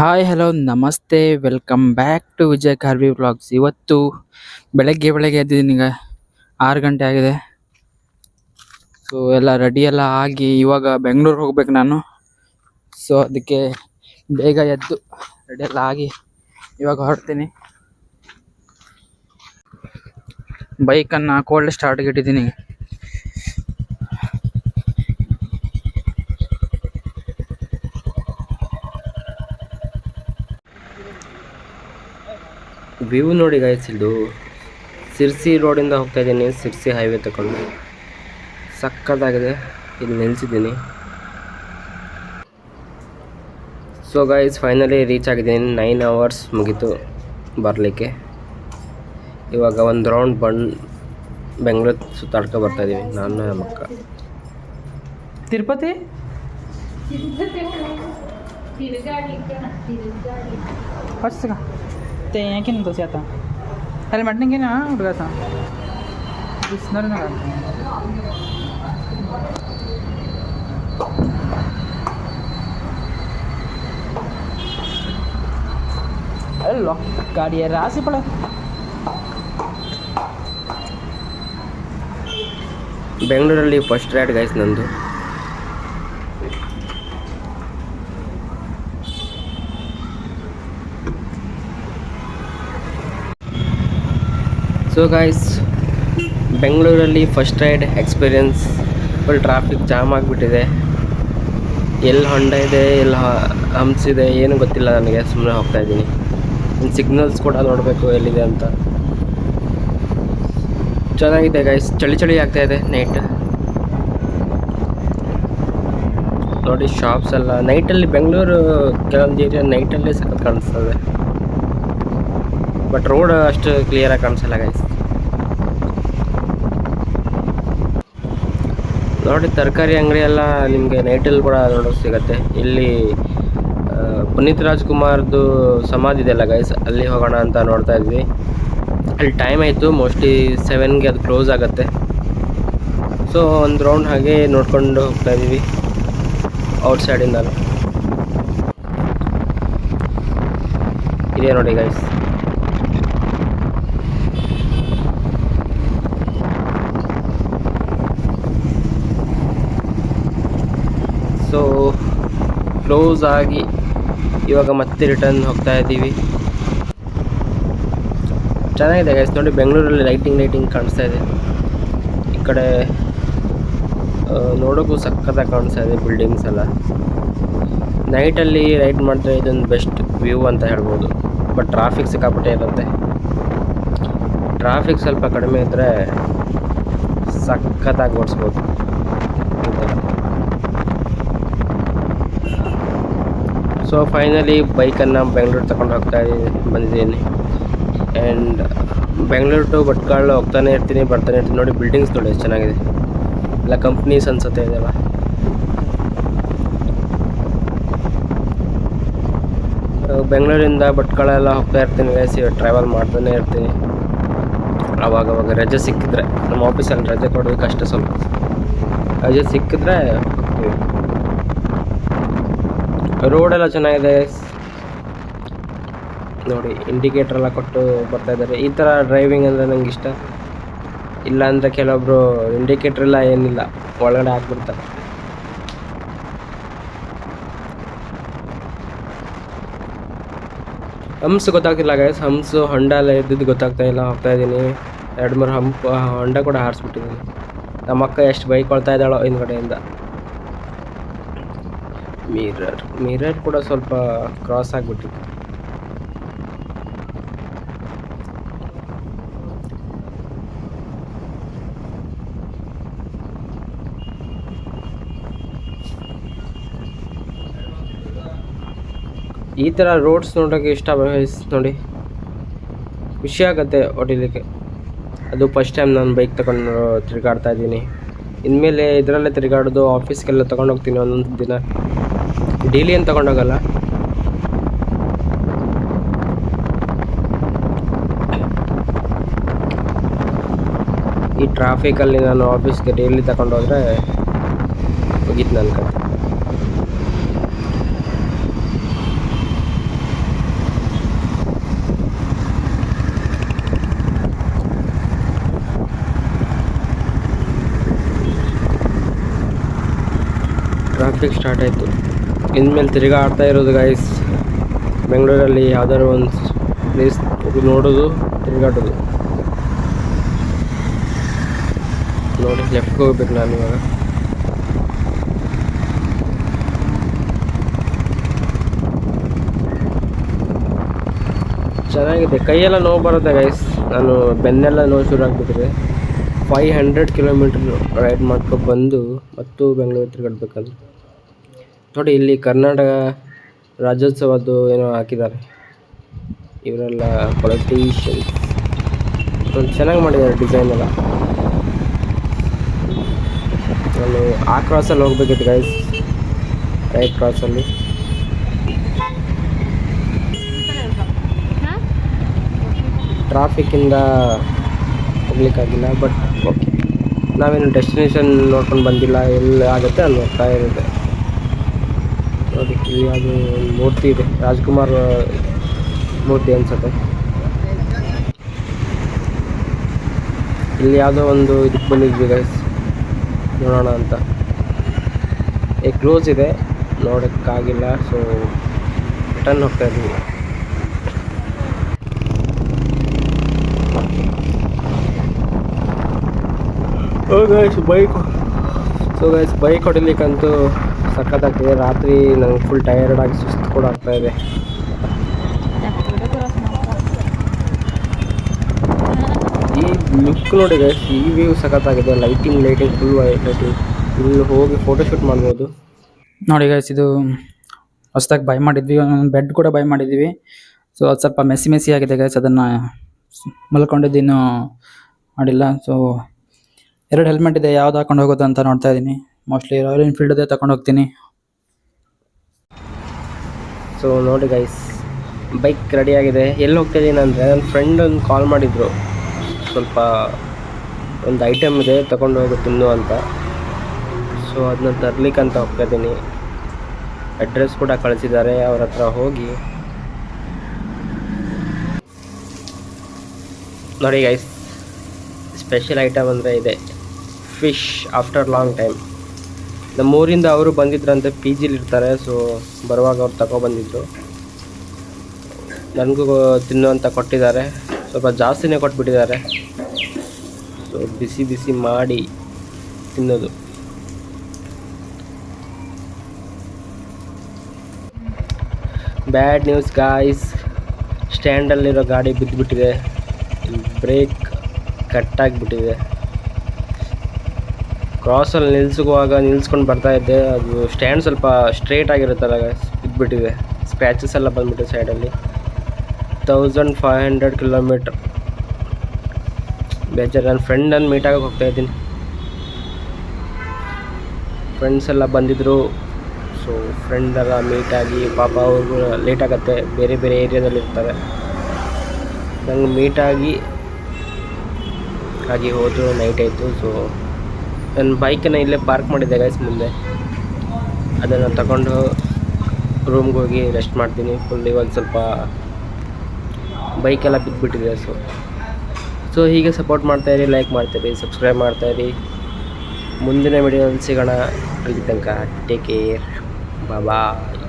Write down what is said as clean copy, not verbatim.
Hi hello ನಮಸ್ತೆ welcome back to Vijay Karvi vlogs. ಇವತ್ತು ಬೆಳಗ್ಗೆ ಎದ್ದಿದ್ದೀನಿ. ಈಗ 6 ಗಂಟೆ ಆಗಿದೆ. ಸೊ ಎಲ್ಲ ರೆಡಿ ಎಲ್ಲ ಆಗಿ ಇವಾಗ ಬೆಂಗಳೂರು ಹೋಗ್ಬೇಕು ನಾನು. ಸೊ ಅದಕ್ಕೆ ಬೇಗ ಎದ್ದು ರೆಡಿ ಎಲ್ಲ ಆಗಿ ಇವಾಗ ಹೊರಡ್ತೀನಿ. ಬೈಕನ್ನು ಕೋಲ್ಡ್ ಸ್ಟಾರ್ಟ್ಗೆ ಇಟ್ಟಿದ್ದೀನಿ. ವ್ಯೂ ನೋಡಿ ಗೈಸ್, ಇದು ಸಿರ್ಸಿ ರೋಡಿಂದ ಹೋಗ್ತಾ ಇದ್ದೀನಿ. ಸಿರ್ಸಿ ಹೈವೇ ತಗೊಂಡು ಸಕ್ಕತ್ತಾಗಿದೆ. ಇಲ್ಲಿ ನಿಲ್ಸಿದ್ದೀನಿ. ಸೊ ಗೈಸ್, ಫೈನಲಿ ರೀಚ್ ಆಗಿದ್ದೀನಿ. 9 hours ಮುಗೀತು ಬರಲಿಕ್ಕೆ. ಇವಾಗ ಒಂದು ರೌಂಡ್ ಬೆಂಗಳೂರು ಸುತ್ತಾಡ್ಕೊ ಬರ್ತಾ ಇದ್ದೀವಿ, ನಾನು ನಮ್ಮ ಅಕ್ಕ. ತಿರುಪತಿ ते याkin तसे आता हेल्मेट नाही घेणे हुडगाचा दिसणार ना. ಅಲ್ಲೋ ಗಾಡಿಯ ರಾಸಿ ಪಡ. ಬೆಂಗಳೂರಲ್ಲಿ ಫಸ್ಟ್ ರೈಡ್ ಗೈಸ್ ನಂದು. ಸೊ ಗೈಸ್, ಬೆಂಗಳೂರಲ್ಲಿ first ride experience. Full traffic jam ಆಗಿಬಿಟ್ಟಿದೆ. ಎಲ್ಲಿ ಹೊಂಡ ಇದೆ, ಎಲ್ಲಿ ಹಂಪ್ಸ್ ಇದೆ, ಏನೂ ಗೊತ್ತಿಲ್ಲ ನನಗೆ. ಸುಮ್ಮನೆ ಹೋಗ್ತಾಯಿದ್ದೀನಿ. ಸಿಗ್ನಲ್ಸ್ ಕೂಡ ನೋಡಬೇಕು ಎಲ್ಲಿದೆ ಅಂತ. ಚೆನ್ನಾಗಿದೆ ಗೈಸ್. ಚಳಿ ಆಗ್ತಾಯಿದೆ ನೈಟ್. ನೋಡಿ ಶಾಪ್ಸ್ ಎಲ್ಲ ನೈಟಲ್ಲಿ, ಬೆಂಗಳೂರು ಕೆಲವೊಂದು ಏರಿಯಾ ನೈಟಲ್ಲೇ ಸಖತ್ ಕಾಣಿಸ್ತದೆ. ಬಟ್ ರೋಡ್ ಅಷ್ಟು ಕ್ಲಿಯರಾಗಿ ಕಾಣಿಸಲ್ಲ ಗೈಸ್. ನೋಡಿ ತರಕಾರಿ ಅಂಗಡಿ ಎಲ್ಲ ನಿಮಗೆ ನೈಟಲ್ಲಿ ಕೂಡ ನೋಡೋಕೆ ಸಿಗುತ್ತೆ. ಇಲ್ಲಿ ಪುನೀತ್ ರಾಜ್ಕುಮಾರ್ದು ಸಮಾಧಿ ಇದೆಯಲ್ಲ ಗೈಸ್, ಅಲ್ಲಿ ಹೋಗೋಣ ಅಂತ ನೋಡ್ತಾ ಇದ್ವಿ. ಅಲ್ಲಿ ಟೈಮ್ ಆಯಿತು, ಮೋಸ್ಟ್ಲಿ 7ಗೆ ಅದು ಕ್ಲೋಸ್ ಆಗುತ್ತೆ. ಸೊ ಒಂದು ರೌಂಡ್ ಹಾಗೆ ನೋಡ್ಕೊಂಡು ಹೋಗ್ತಾ ಇದ್ದೀವಿ ಔಟ್ಸೈಡಿಂದ. ಇದೇ ನೋಡಿ ಗೈಸ್. ಸೊ ಕ್ಲೋಸ್ ಆಗಿ ಇವಾಗ ಮತ್ತೆ ರಿಟರ್ನ್ ಹೋಗ್ತಾ ಇದ್ದೀವಿ. ಚೆನ್ನಾಗಿದೆ ಗೈಸ್. ನೋಡಿ ಬೆಂಗಳೂರಲ್ಲಿ ಲೈಟಿಂಗ್ ಕಾಣಿಸ್ತಾ ಇದೆ. ಈ ಕಡೆ ನೋಡೋಕ್ಕೂ ಸಕ್ಕತ್ತಾಗಿ ಕಾಣಿಸ್ತಾ ಇದೆ ಬಿಲ್ಡಿಂಗ್ಸ್ ಎಲ್ಲ. ನೈಟಲ್ಲಿ ರೈಡ್ ಮಾಡಿದ್ರೆ ಇದೊಂದು ಬೆಸ್ಟ್ ವ್ಯೂ ಅಂತ ಹೇಳ್ಬೋದು. ಬಟ್ ಟ್ರಾಫಿಕ್ ಸಿಕ್ಕಾಪಟ್ಟೆ ಇರುತ್ತೆ. ಟ್ರಾಫಿಕ್ ಸ್ವಲ್ಪ ಕಡಿಮೆ ಇದ್ದರೆ ಸಕ್ಕತ್ತಾಗಿ ಓಡಿಸ್ಬೋದು. ಸೊ ಫೈನಲಿ ಬೈಕನ್ನು ಬೆಂಗಳೂರು ತಗೊಂಡು ಬಂದಿದ್ದೀನಿ. ಆ್ಯಂಡ್ ಬೆಂಗಳೂರು ಟು ಭಟ್ಕಳ ಹೋಗ್ತಾನೆ ಇರ್ತೀನಿ, ಬರ್ತಾನೆ ಇರ್ತೀನಿ. ನೋಡಿ ಬಿಲ್ಡಿಂಗ್ಸ್ ನೋಡಿ ಎಷ್ಟು ಚೆನ್ನಾಗಿದೆ. ಎಲ್ಲ ಕಂಪ್ನೀಸ್ ಅನ್ಸುತ್ತೆ ಇದೆಲ್ಲ. ಬೆಂಗಳೂರಿಂದ ಭಟ್ಕಳ ಎಲ್ಲ ಹೋಗ್ತಾ ಇರ್ತೀನಿ ಗೈಸ್. ಟ್ರಾವೆಲ್ ಮಾಡ್ತಾನೆ ಇರ್ತೀನಿ. ಅವಾಗವಾಗ ರಜೆ ಸಿಕ್ಕಿದ್ರೆ, ನಮ್ಮ ಆಫೀಸಲ್ಲಿ ರಜೆ ಕೊಡೋದು ಕಷ್ಟ ಸ್ವಲ್ಪ. ರಜೆ ಸಿಕ್ಕಿದ್ರೆ ಹೋಗ್ತೀವಿ. ರೋಡೆಲ್ಲ ಚೆನ್ನಾಗಿದೆ ನೋಡಿ. ಇಂಡಿಕೇಟರ್ ಎಲ್ಲ ಕೊಟ್ಟು ಬರ್ತಾ ಇದ್ದಾರೆ. ಈ ಥರ ಡ್ರೈವಿಂಗ್ ಅಂದರೆ ನಂಗೆ ಇಷ್ಟ. ಇಲ್ಲಾಂದರೆ ಕೆಲವೊಬ್ಬರು ಇಂಡಿಕೇಟರ್ ಎಲ್ಲ ಏನಿಲ್ಲ, ಒಳಗಡೆ ಹಾಕ್ಬಿಡ್ತಾರೆ. ಹಂಪ್ಸ್ ಗೊತ್ತಾಗ್ತಿಲ್ಲ ಗೈಸ್. ಹಂಪ್ಸು ಹೊಂಡ ಎಲ್ಲ ಇದ್ದಿದ್ದು ಗೊತ್ತಾಗ್ತಾ ಇಲ್ಲ. ಹೋಗ್ತಾ ಇದ್ದೀನಿ 2-3 ಹೊಂಡ ಕೂಡ ಹಾರಿಸ್ಬಿಟ್ಟಿದ್ದೀನಿ. ನಮ್ಮ ಅಕ್ಕ ಎಷ್ಟು ಬೈಕೊಳ್ತಾ ಇದ್ದಾಳೋ ಹಿಂದ್ಗಡೆಯಿಂದ. ಮಿರರ್ ಕೂಡ ಸ್ವಲ್ಪ ಕ್ರಾಸ್ ಆಗಿಬಿಟ್ಟಿತ್ತು. ಈ ಥರ ರೋಡ್ಸ್ ನೋಡೋಕ್ಕೆ ಇಷ್ಟ ನೋಡಿ. ಖುಷಿ ಆಗುತ್ತೆ ಹೊಡಿಲಿಕ್ಕೆ. ಅದು ಫಸ್ಟ್ ಟೈಮ್ ನಾನು ಬೈಕ್ ತಗೊಂಡು ತಿರುಗಾಡ್ತಾ ಇದ್ದೀನಿ. ಇನ್ಮೇಲೆ ಇದರಲ್ಲೇ ತಿರುಗಾಡೋದು. ಆಫೀಸ್ಗೆಲ್ಲ ತೊಗೊಂಡೋಗ್ತೀನಿ ಒಂದೊಂದು ದಿನ. ಡೈಲಿ ಏನು ತೊಗೊಂಡೋಗಲ್ಲ. ಈ ಟ್ರಾಫಿಕಲ್ಲಿ ನಾನು ಆಫೀಸ್ಗೆ ಡೈಲಿ ತಗೊಂಡೋದ್ರೆ ಮುಗೀತು ನನ್ನ ಕಡೆ. ಟ್ರಾಫಿಕ್ ಸ್ಟಾರ್ಟ್ ಆಯಿತು. ಇನ್ಮೇಲೆ ತಿರುಗಾ ಆಡ್ತಾ ಇರೋದು ಗೈಸ್. ಬೆಂಗಳೂರಲ್ಲಿ ಯಾವ್ದಾದ್ರು ಒಂದು ಪ್ಲೇಸ್ ನೋಡೋದು, ತಿರುಗಾಡೋದು. ನೋಡಿ ಲೆಫ್ಟ್ಗೆ ಹೋಗ್ಬೇಕು ನಾನು ಇವಾಗ. ಚೆನ್ನಾಗಿದೆ. ಕೈಯೆಲ್ಲ ನೋವು ಬರುತ್ತೆ ಗೈಸ್. ನಾನು ಬೆನ್ನೆಲ್ಲ ನೋವು ಶುರು ಆಗಿಬಿಟ್ಟಿದೆ. 500 ಕಿಲೋಮೀಟ್ರ್ ರೈಡ್ ಮಾಡ್ಕೊಂಡು ಬಂದು ಮತ್ತು ಬೆಂಗಳೂರು ತಿರುಗಾಡ್ಬೇಕಂದ್ರೆ. ನೋಡಿ ಇಲ್ಲಿ ಕರ್ನಾಟಕ ರಾಜ್ಯೋತ್ಸವದ್ದು ಏನೋ ಹಾಕಿದ್ದಾರೆ. ಇವರೆಲ್ಲ ಪೊಲಿಟಿಷಿಯನ್ಸ್. ಚೆನ್ನಾಗಿ ಮಾಡಿದ್ದಾರೆ ಡಿಸೈನ್ ಎಲ್ಲ. ನಾನು ಆ ಕ್ರಾಸಲ್ಲಿ ಹೋಗ್ಬೇಕಿತ್ತು ಗೈಸ್, ರೈಟ್ ಕ್ರಾಸಲ್ಲಿ. ಟ್ರಾಫಿಕ್ಕಿಂದ ಹೋಗ್ಲಿಕ್ಕಾಗಿಲ್ಲ. ಬಟ್ ಓಕೆ, ನಾವೇನು ಡೆಸ್ಟಿನೇಷನ್ ನೋಡ್ಕೊಂಡು ಬಂದಿಲ್ಲ. ಎಲ್ಲಿ ಆಗುತ್ತೆ ಅಲ್ಲಿ ಹೋಗ್ತಾ ಇರುತ್ತೆ. ನೋಡಿ ಇಲ್ಲಿ ಅದು ಮೂರ್ತಿ ಇದೆ, ರಾಜ್ಕುಮಾರ್ ಮೂರ್ತಿ ಅನ್ಸುತ್ತೆ. ಇಲ್ಲಿ ಯಾವುದೋ ಒಂದು ಇದಕ್ಕೆ ಬಂದಿದ್ವಿ ಗೈಸ್, ನೋಡೋಣ ಅಂತ. ಕ್ಲೋಸ್ ಇದೆ, ನೋಡೋಕ್ಕಾಗಿಲ್ಲ. ಸೊ ರಿಟರ್ನ್ ಹೋಗ್ತಾ ಇದ್ದೀವಿ. ಬೈಕ್ ಹೊಡಿಲಿಕ್ಕಂತೂ ಸಖತ್ತಾಗ್ತಿದೆ. ರಾತ್ರಿ ನಂಗೆ ಫುಲ್ ಟಯರ್ಡ್ ಆಗಿ ಸುಸ್ತು ಕೂಡ ಆಗ್ತಾ ಇದೆ. ಈ ಲುಕ್ ನೋಡಿ ಗೈಸ್, ಈ ವ್ಯೂ ಸಖತ್ತಾಗಿದೆ. Lighting full lighting. ಇಲ್ಲಿ ಹೋಗಿ ಫೋಟೋಶೂಟ್ ಮಾಡ್ಬೋದು. ನೋಡಿ ಗೈಸ್, ಇದು ಹೊಸ್ದಾಗಿ ಬೈ ಮಾಡಿದ್ವಿ. ಒಂದು ಬೆಡ್ ಕೂಡ ಬೈ ಮಾಡಿದ್ವಿ. ಸೊ ಅದು ಸ್ವಲ್ಪ ಮೆಸ್ಸಿ ಆಗಿದೆ ಗೈಸ್. ಅದನ್ನು ಮಲ್ಕೊಂಡಿದ್ದೀನೂ ಮಾಡಿಲ್ಲ. ಸೊ 2 ಹೆಲ್ಮೆಟ್ ಇದೆ, ಯಾವ್ದು ಹಾಕೊಂಡು ಹೋಗೋದು ಅಂತ ನೋಡ್ತಾ ಇದ್ದೀನಿ. ಮೋಸ್ಟ್ಲಿ ರಾಯಲ್ ಎನ್ಫೀಲ್ಡದೇ ತಗೊಂಡು ಹೋಗ್ತೀನಿ. ಸೊ ನೋಡಿ ಗೈಸ್, ಬೈಕ್ ರೆಡಿಯಾಗಿದೆ. ಎಲ್ಲಿ ಹೋಗ್ತಾಯಿದ್ದೀನಿ ಅಂದರೆ, ನನ್ನ ಫ್ರೆಂಡ್ ಒಂದು ಕಾಲ್ ಮಾಡಿದರು. ಸ್ವಲ್ಪ ಒಂದು ಐಟಮ್ ಇದೆ ತಗೊಂಡು ಹೋಗು ತಿನ್ನು ಅಂತ. ಸೊ ಅದನ್ನ ತರ್ಲಿಕ್ಕೆ ಅಂತ ಹೋಗ್ತಾಯಿದ್ದೀನಿ. ಅಡ್ರೆಸ್ ಕೂಡ ಕಳಿಸಿದ್ದಾರೆ. ಅವ್ರ ಹತ್ರ ಹೋಗಿ ನೋಡಿ ಗೈಸ್, ಸ್ಪೆಷಲ್ ಐಟಮ್ ಅಂದರೆ ಇದೆ, ಫಿಶ್ ಆಫ್ಟರ್ ಲಾಂಗ್ ಟೈಮ್. ನಮ್ಮೂರಿಂದ ಅವರು ಬಂದಿದ್ರಂತೆ, ಪಿ ಜಿಲಿ ಇರ್ತಾರೆ. ಸೊ ಬರುವಾಗ ಅವ್ರು ತಗೊಬಂದಿದ್ರು. ನನಗೂ ತಿನ್ನು ಅಂತ ಕೊಟ್ಟಿದ್ದಾರೆ. ಸ್ವಲ್ಪ ಜಾಸ್ತಿನೇ ಕೊಟ್ಬಿಟ್ಟಿದ್ದಾರೆ. ಸೊ ಬಿಸಿ ಮಾಡಿ ತಿನ್ನೋದು. ಬ್ಯಾಡ್ ನ್ಯೂಸ್ ಗಾಯ್ಸ್, ಸ್ಟ್ಯಾಂಡಲ್ಲಿರೋ ಗಾಡಿ ಬಿದ್ದುಬಿಟ್ಟಿದೆ. ಬ್ರೇಕ್ ಕಟ್ಟಾಗಿಬಿಟ್ಟಿದೆ. ಕ್ರಾಸಲ್ಲಿ ನಿಲ್ಸ್ಕೊಂಡು ಬರ್ತಾ ಇದ್ದೆ. ಅದು ಸ್ಟ್ಯಾಂಡ್ ಸ್ವಲ್ಪ ಸ್ಟ್ರೇಟ್ ಆಗಿರುತ್ತಲ್ಲ, ಬಿದ್ದುಬಿಟ್ಟಿದೆ. ಸ್ಕ್ರ್ಯಾಚಸ್ ಎಲ್ಲ ಬಂದುಬಿಟ್ಟಿದೆ ಸೈಡಲ್ಲಿ. 1500 ಕಿಲೋಮೀಟ್ರ್. ಬೇಜಾರು. ನನ್ನ ಫ್ರೆಂಡನ್ನು ಮೀಟ್ ಆಗೋಕೆ ಹೋಗ್ತಾಯಿದ್ದೀನಿ. ಫ್ರೆಂಡ್ಸ್ ಎಲ್ಲ ಬಂದಿದ್ದರು. ಸೊ ಫ್ರೆಂಡೆಲ್ಲ ಮೀಟಾಗಿ, ಪಾಪ ಅವ್ರಿಗೂ ಲೇಟ್ ಆಗುತ್ತೆ, ಬೇರೆ ಏರಿಯಾದಲ್ಲಿ ಇರ್ತಾರೆ. ನಂಗೆ ಮೀಟಾಗಿ ಹೋದರು. ನೈಟ್ ಆಯಿತು. ಸೊ ನನ್ನ ಬೈಕನ್ನು ಇಲ್ಲೇ ಪಾರ್ಕ್ ಮಾಡಿದ್ದೆ ಗೈಸ್ ಮುಂದೆ. ಅದನ್ನು ತಗೊಂಡು ರೂಮ್ಗೆ ಹೋಗಿ ರೆಸ್ಟ್ ಮಾಡ್ತೀನಿ ಫುಲ್. ಇವಾಗ ಸ್ವಲ್ಪ ಬೈಕೆಲ್ಲ ಬಿದ್ದುಬಿಟ್ಟಿದೆ. ಸೊ ಹೀಗೆ ಸಪೋರ್ಟ್ ಮಾಡ್ತಾಯಿರಿ, ಲೈಕ್ ಮಾಡ್ತಾಯಿರಿ, ಸಬ್ಸ್ಕ್ರೈಬ್ ಮಾಡ್ತಾಯಿರಿ. ಮುಂದಿನ ವಿಡಿಯೋದಲ್ಲಿ ಸಿಗೋಣ. ಅಲ್ಲಿ ತನಕ ಟೇಕ್ ಕೇರ್, ಬಾಯ್.